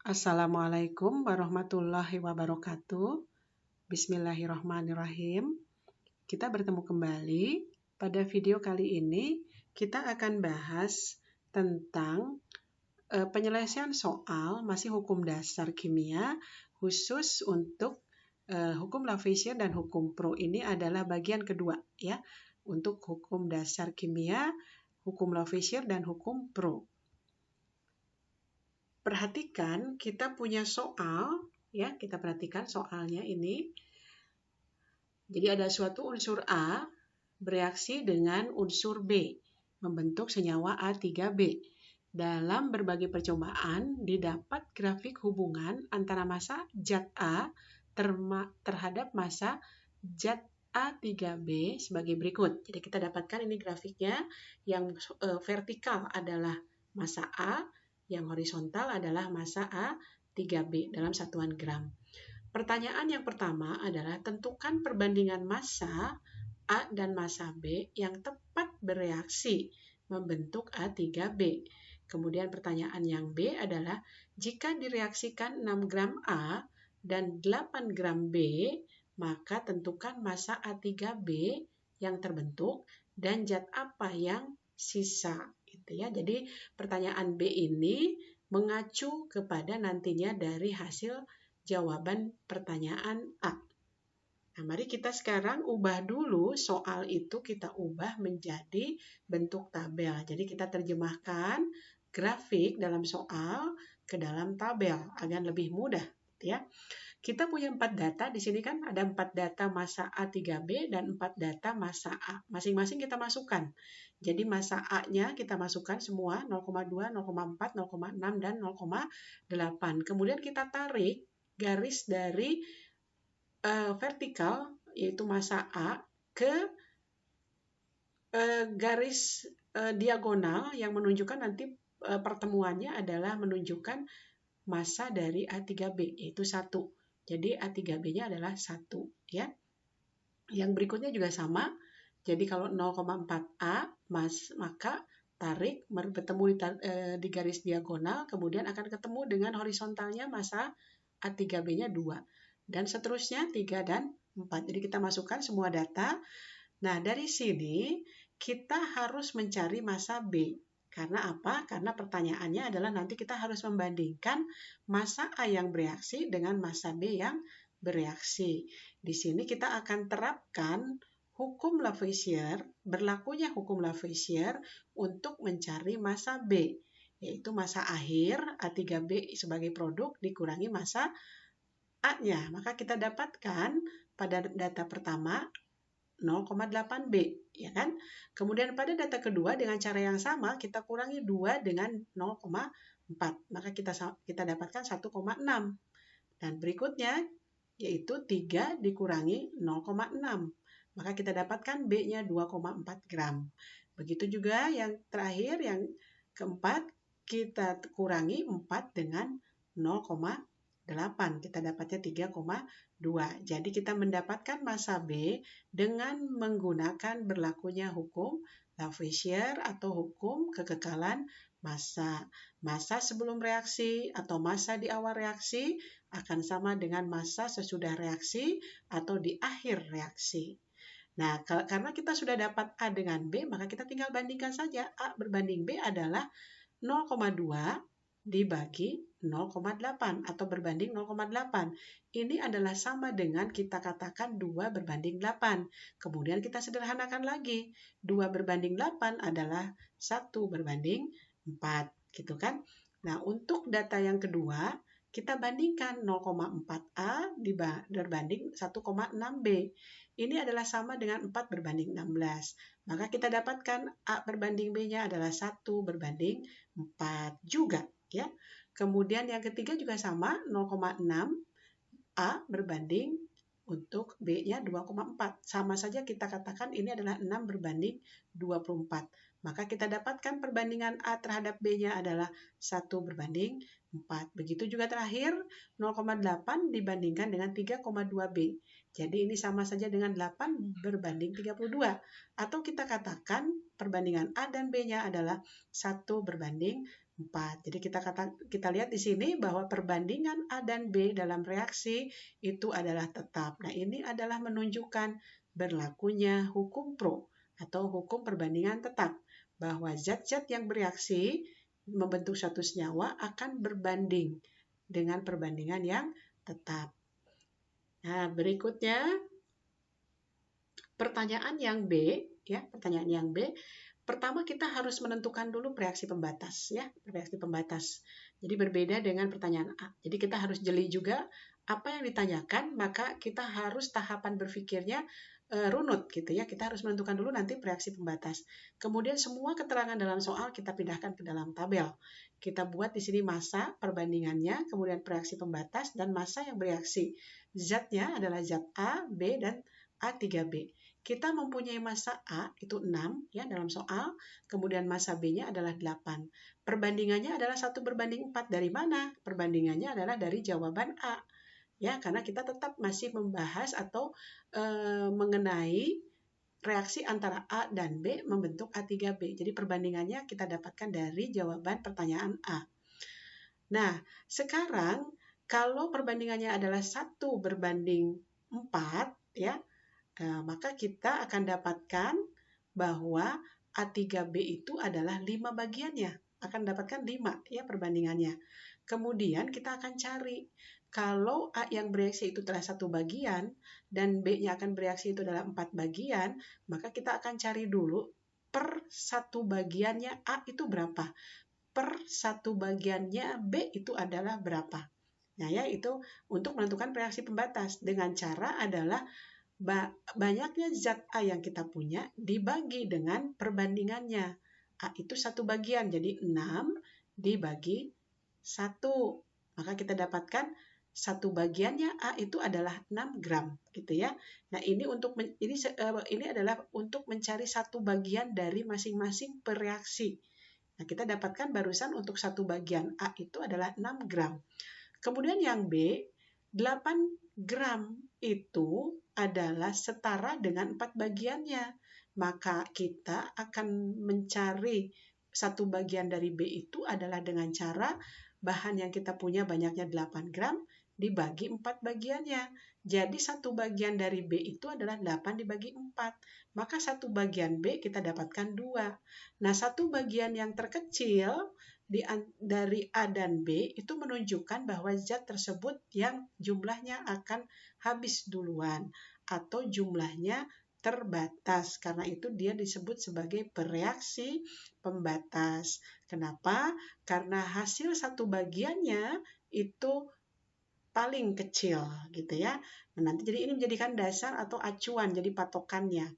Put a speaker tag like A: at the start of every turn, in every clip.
A: Assalamualaikum warahmatullahi wabarakatuh. Bismillahirrahmanirrahim. Kita bertemu kembali. Pada video kali ini kita akan bahas tentang penyelesaian soal masih hukum dasar kimia khusus untuk hukum Lavoisier dan hukum Pro. Ini adalah bagian kedua ya, untuk hukum dasar kimia, hukum Lavoisier dan hukum Pro. Perhatikan, kita punya soal, ya, kita perhatikan soalnya ini. Jadi ada suatu unsur A bereaksi dengan unsur B, membentuk senyawa A3B. Dalam berbagai percobaan, didapat grafik hubungan antara massa zat A terhadap massa zat A3B sebagai berikut. Jadi kita dapatkan ini grafiknya, yang vertikal adalah massa A, yang horizontal adalah massa A3B dalam satuan gram. Pertanyaan yang pertama adalah tentukan perbandingan massa A dan massa B yang tepat bereaksi membentuk A3B. Kemudian pertanyaan yang B adalah jika direaksikan 6 gram A dan 8 gram B, maka tentukan massa A3B yang terbentuk dan zat apa yang sisa. Gitu ya. Jadi pertanyaan B ini mengacu kepada nantinya dari hasil jawaban pertanyaan A. Nah, mari kita sekarang ubah dulu soal itu, kita ubah menjadi bentuk tabel. Jadi kita terjemahkan grafik dalam soal ke dalam tabel agar lebih mudah, ya. Kita punya 4 data, di sini kan ada 4 data massa A3B dan 4 data massa A. Masing-masing kita masukkan. Jadi massa A-nya kita masukkan semua 0,2, 0,4, 0,6 dan 0,8. Kemudian kita tarik garis dari vertikal, yaitu massa A, ke garis diagonal yang menunjukkan nanti pertemuannya adalah menunjukkan massa dari A3B, yaitu 1. Jadi A3B-nya adalah 1. Ya. Yang berikutnya juga sama. Jadi kalau 0,4A, maka tarik bertemu di garis diagonal, kemudian akan ketemu dengan horizontalnya massa A3B-nya 2. Dan seterusnya 3 dan 4. Jadi kita masukkan semua data. Nah, dari sini kita harus mencari massa B. Karena apa? Karena pertanyaannya adalah nanti kita harus membandingkan massa A yang bereaksi dengan massa B yang bereaksi. Di sini kita akan terapkan hukum Lavoisier, berlakunya hukum Lavoisier untuk mencari massa B, yaitu massa akhir A3B sebagai produk dikurangi massa A-nya. Maka kita dapatkan pada data pertama 0,8B, ya kan? Kemudian pada data kedua dengan cara yang sama kita kurangi 2 dengan 0,4. Maka kita dapatkan 1,6. Dan berikutnya yaitu 3 dikurangi 0,6. Maka kita dapatkan B-nya 2,4 gram. Begitu juga yang terakhir, yang keempat, kita kurangi 4 dengan 0,8. Kita dapatnya 3,2. Jadi kita mendapatkan massa B dengan menggunakan berlakunya hukum Lavoisier atau hukum kekekalan massa. Massa sebelum reaksi atau massa di awal reaksi akan sama dengan massa sesudah reaksi atau di akhir reaksi. Nah, karena kita sudah dapat A dengan B, maka kita tinggal bandingkan saja. A berbanding B adalah 0,2 dibagi 0,8 atau berbanding 0,8. Ini adalah sama dengan kita katakan 2 berbanding 8. Kemudian kita sederhanakan lagi. 2 berbanding 8 adalah 1 berbanding 4. Gitu kan? Nah, untuk data yang kedua, kita bandingkan 0,4A berbanding 1,6B. Ini adalah sama dengan 4 berbanding 16. Maka kita dapatkan A berbanding B-nya adalah 1 berbanding 4 juga. Ya. Kemudian yang ketiga juga sama, 0,6 A berbanding untuk B-nya 2,4. Sama saja kita katakan ini adalah 6 berbanding 24. Maka kita dapatkan perbandingan A terhadap B-nya adalah 1 berbanding 4. Begitu juga terakhir, 0,8 dibandingkan dengan 3,2B. Jadi ini sama saja dengan 8 berbanding 32. Atau kita katakan perbandingan A dan B-nya adalah 1 berbanding 4. Jadi kita lihat di sini bahwa perbandingan A dan B dalam reaksi itu adalah tetap. Nah, ini adalah menunjukkan berlakunya hukum Pro atau hukum perbandingan tetap, bahwa zat-zat yang bereaksi membentuk suatu senyawa akan berbanding dengan perbandingan yang tetap. Nah, berikutnya pertanyaan yang B, ya, pertanyaan yang B. Pertama kita harus menentukan dulu reaksi pembatas, ya, reaksi pembatas. Jadi berbeda dengan pertanyaan A. Jadi kita harus jeli juga apa yang ditanyakan, maka kita harus tahapan berpikirnya runut gitu ya. Kita harus menentukan dulu nanti reaksi pembatas. Kemudian semua keterangan dalam soal kita pindahkan ke dalam tabel. Kita buat di sini massa perbandingannya, kemudian reaksi pembatas dan massa yang bereaksi. Zatnya adalah zat A, B dan A3B. Kita mempunyai massa A itu 6 ya dalam soal, kemudian massa B-nya adalah 8. Perbandingannya adalah 1 berbanding 4. Dari mana? Perbandingannya adalah dari jawaban A. Ya, karena kita tetap masih membahas atau mengenai reaksi antara A dan B membentuk A3B. Jadi perbandingannya kita dapatkan dari jawaban pertanyaan A. Nah, sekarang kalau perbandingannya adalah 1 berbanding 4 ya, maka kita akan dapatkan bahwa A3B itu adalah 5 bagiannya. Akan dapatkan 5 ya perbandingannya. Kemudian kita akan cari kalau A yang bereaksi itu adalah 1 bagian dan B-nya akan bereaksi itu adalah 4 bagian, maka kita akan cari dulu per 1 bagiannya A itu berapa. Per 1 bagiannya B itu adalah berapa. Nah ya itu untuk menentukan reaksi pembatas dengan cara adalah banyaknya zat A yang kita punya dibagi dengan perbandingannya. A itu 1 bagian, jadi 6 dibagi 1. Maka kita dapatkan 1 bagiannya A itu adalah 6 gram, gitu ya. Nah, ini adalah untuk mencari 1 bagian dari masing-masing pereaksi. Nah, kita dapatkan barusan untuk 1 bagian A itu adalah 6 gram. Kemudian yang B, 8 gram itu adalah setara dengan 4 bagiannya. Maka kita akan mencari 1 bagian dari B itu adalah dengan cara bahan yang kita punya banyaknya 8 gram dibagi 4 bagiannya. Jadi 1 bagian dari B itu adalah 8 dibagi 4. Maka 1 bagian B kita dapatkan 2. Nah, 1 bagian yang terkecil dari A dan B itu menunjukkan bahwa zat tersebut yang jumlahnya akan habis duluan atau jumlahnya terbatas. Karena itu dia disebut sebagai bereaksi pembatas. Kenapa? Karena hasil 1 bagiannya itu paling kecil gitu ya. Nah, nanti jadi ini menjadikan dasar atau acuan jadi patokannya.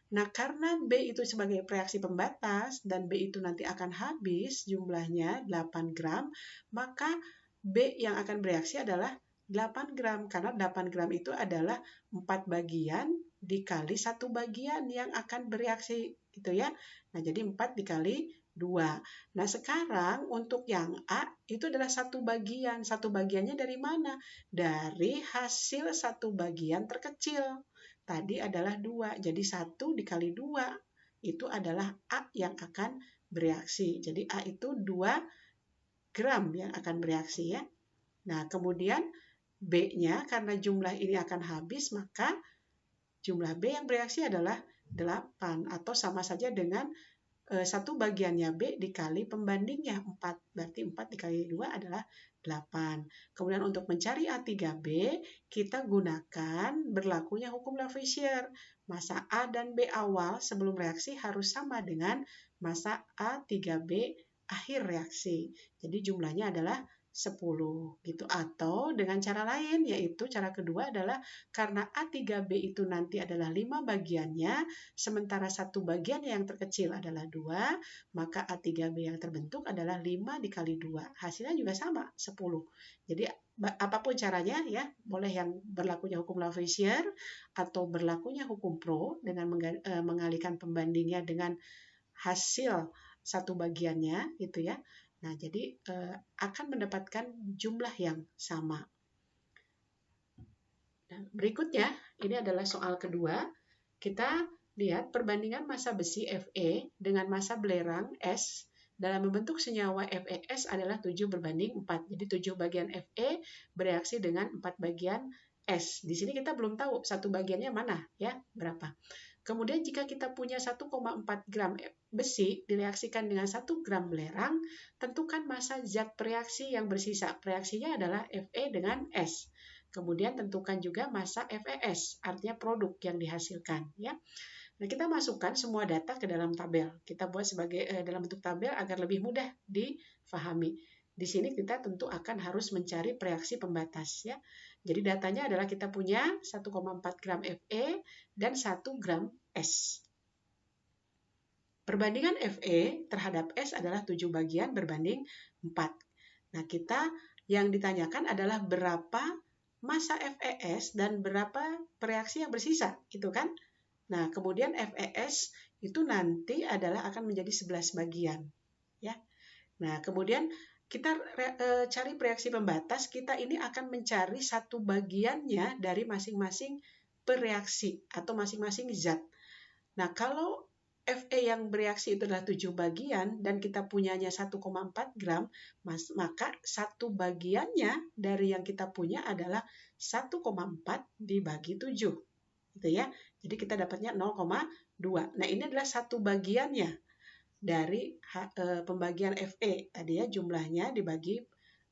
A: Nah, karena B itu sebagai reaksi pembatas dan B itu nanti akan habis jumlahnya 8 gram, maka B yang akan bereaksi adalah 8 gram karena 8 gram itu adalah 4 bagian dikali 1 bagian yang akan bereaksi gitu ya. Nah, jadi 4 dikali 2. Nah, sekarang untuk yang A itu adalah 1 bagian. 1 bagiannya dari mana? Dari hasil 1 bagian terkecil. Tadi adalah 2, jadi 1 dikali 2 itu adalah A yang akan bereaksi. Jadi A itu 2 gram yang akan bereaksi ya. Nah, kemudian B-nya karena jumlah ini akan habis, maka jumlah B yang bereaksi adalah 8 atau sama saja dengan 1 bagiannya B dikali pembandingnya 4. Berarti 4 dikali 2 adalah 8. Kemudian untuk mencari A3B, kita gunakan berlakunya hukum Lavoisier. Massa A dan B awal sebelum reaksi harus sama dengan massa A3B akhir reaksi. Jadi jumlahnya adalah 10 gitu. Atau dengan cara lain, yaitu cara kedua adalah karena A3B itu nanti adalah 5 bagiannya, sementara 1 bagian yang terkecil adalah 2, maka A3B yang terbentuk adalah 5 dikali 2. Hasilnya juga sama, 10. Jadi apapun caranya ya, boleh yang berlakunya hukum Lavoisier atau berlakunya hukum Pro dengan mengalihkan pembandingnya dengan hasil 1 bagiannya gitu ya. Nah, jadi akan mendapatkan jumlah yang sama. Nah, berikutnya, ini adalah soal kedua. Kita lihat perbandingan massa besi Fe dengan massa belerang S dalam membentuk senyawa FeS adalah 7 berbanding 4. Jadi 7 bagian Fe bereaksi dengan 4 bagian S. Di sini kita belum tahu satu bagiannya mana ya, berapa. Kemudian jika kita punya 1,4 gram besi direaksikan dengan 1 gram belerang, tentukan massa zat reaksi yang bersisa. Reaksinya adalah Fe dengan S. Kemudian tentukan juga massa FeS, artinya produk yang dihasilkan ya. Nah, kita masukkan semua data ke dalam tabel. Kita buat sebagai dalam bentuk tabel agar lebih mudah difahami. Di sini kita tentu akan harus mencari reaksi pembatas ya. Jadi datanya adalah kita punya 1,4 gram Fe dan 1 gram S. Perbandingan Fe terhadap S adalah 7 bagian berbanding 4. Nah, kita yang ditanyakan adalah berapa massa FeS dan berapa reaksi yang bersisa, gitu kan? Nah, kemudian FeS itu nanti adalah akan menjadi 11 bagian. Ya. Nah, kemudian kita cari reaksi pembatas, kita ini akan mencari satu bagiannya dari masing-masing bereaksi atau masing-masing zat. Nah, kalau Fe yang bereaksi itu adalah 7 bagian dan kita punyanya 1,4 gram, maka satu bagiannya dari yang kita punya adalah 1,4 dibagi 7. Gitu ya. Jadi kita dapatnya 0,2. Nah, ini adalah satu bagiannya dari pembagian Fe. Tadi ya jumlahnya dibagi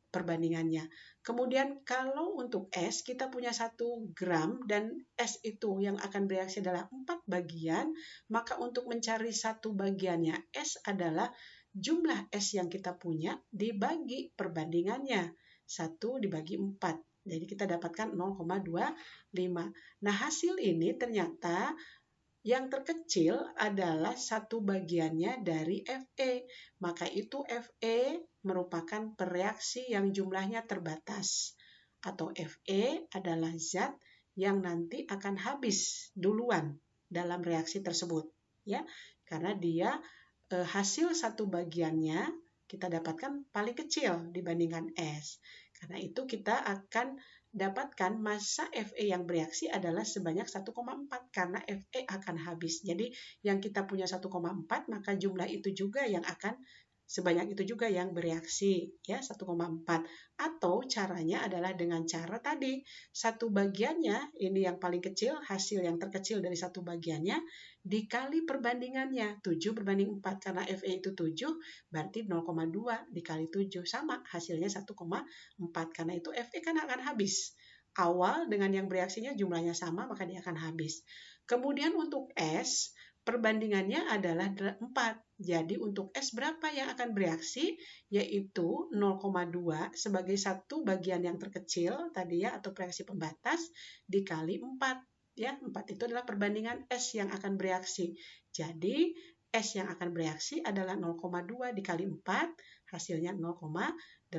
A: perbandingannya. Kemudian kalau untuk S kita punya 1 gram dan S itu yang akan bereaksi adalah 4 bagian, maka untuk mencari satu bagiannya S adalah jumlah S yang kita punya dibagi perbandingannya. 1 dibagi 4. Jadi kita dapatkan 0,25. Nah, hasil ini ternyata yang terkecil adalah satu bagiannya dari Fe. Maka itu Fe merupakan reaksi yang jumlahnya terbatas. Atau Fe adalah zat yang nanti akan habis duluan dalam reaksi tersebut. Ya, karena dia hasil satu bagiannya kita dapatkan paling kecil dibandingkan S. Karena itu kita akan dapatkan massa Fe yang bereaksi adalah sebanyak 1,4 karena Fe akan habis. Jadi yang kita punya 1,4 maka jumlah itu juga yang akan sebanyak itu juga yang bereaksi ya 1,4. Atau caranya adalah dengan cara tadi satu bagiannya ini yang paling kecil, hasil yang terkecil dari satu bagiannya dikali perbandingannya 7 berbanding 4 karena Fe itu 7 berarti 0,2 dikali 7 sama hasilnya 1,4 karena itu Fe kan akan habis. Awal dengan yang bereaksinya jumlahnya sama maka dia akan habis. Kemudian untuk S perbandingannya adalah 4. Jadi untuk S berapa yang akan bereaksi? Yaitu 0,2 sebagai satu bagian yang terkecil tadi ya atau reaksi pembatas dikali 4. Ya, 4 itu adalah perbandingan S yang akan bereaksi. Jadi S yang akan bereaksi adalah 0,2 dikali 4, hasilnya 0,8.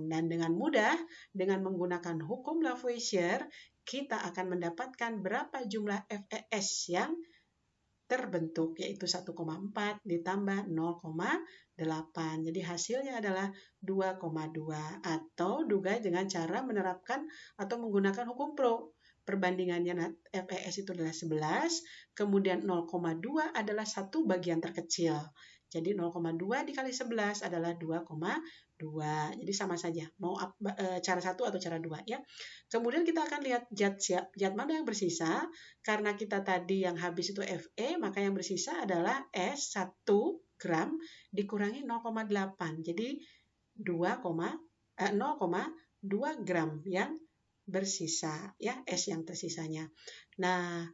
A: Dan dengan mudah, dengan menggunakan hukum Lavoisier, kita akan mendapatkan berapa jumlah FeS yang terbentuk, yaitu 1,4 ditambah 0,8. Jadi hasilnya adalah 2,2 atau juga dengan cara menerapkan atau menggunakan hukum Pro. Perbandingannya FeS itu adalah 11, kemudian 0,2 adalah satu bagian terkecil. Jadi 0,2 dikali 11 adalah 2,2. Jadi sama saja, mau cara 1 atau cara 2 ya. Kemudian kita akan lihat zat mana yang bersisa. Karena kita tadi yang habis itu Fe, maka yang bersisa adalah S 1 gram dikurangi 0,8. Jadi 0,2 gram yang bersisa ya, S yang tersisanya. Nah,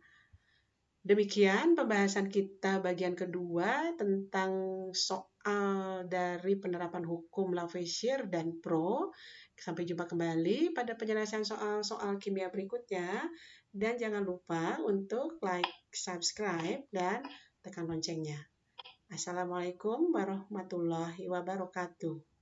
A: demikian pembahasan kita bagian kedua tentang soal dari penerapan hukum Lavoisier dan Pro. Sampai jumpa kembali pada penjelasan soal-soal kimia berikutnya. Dan jangan lupa untuk like, subscribe, dan tekan loncengnya. Assalamualaikum warahmatullahi wabarakatuh.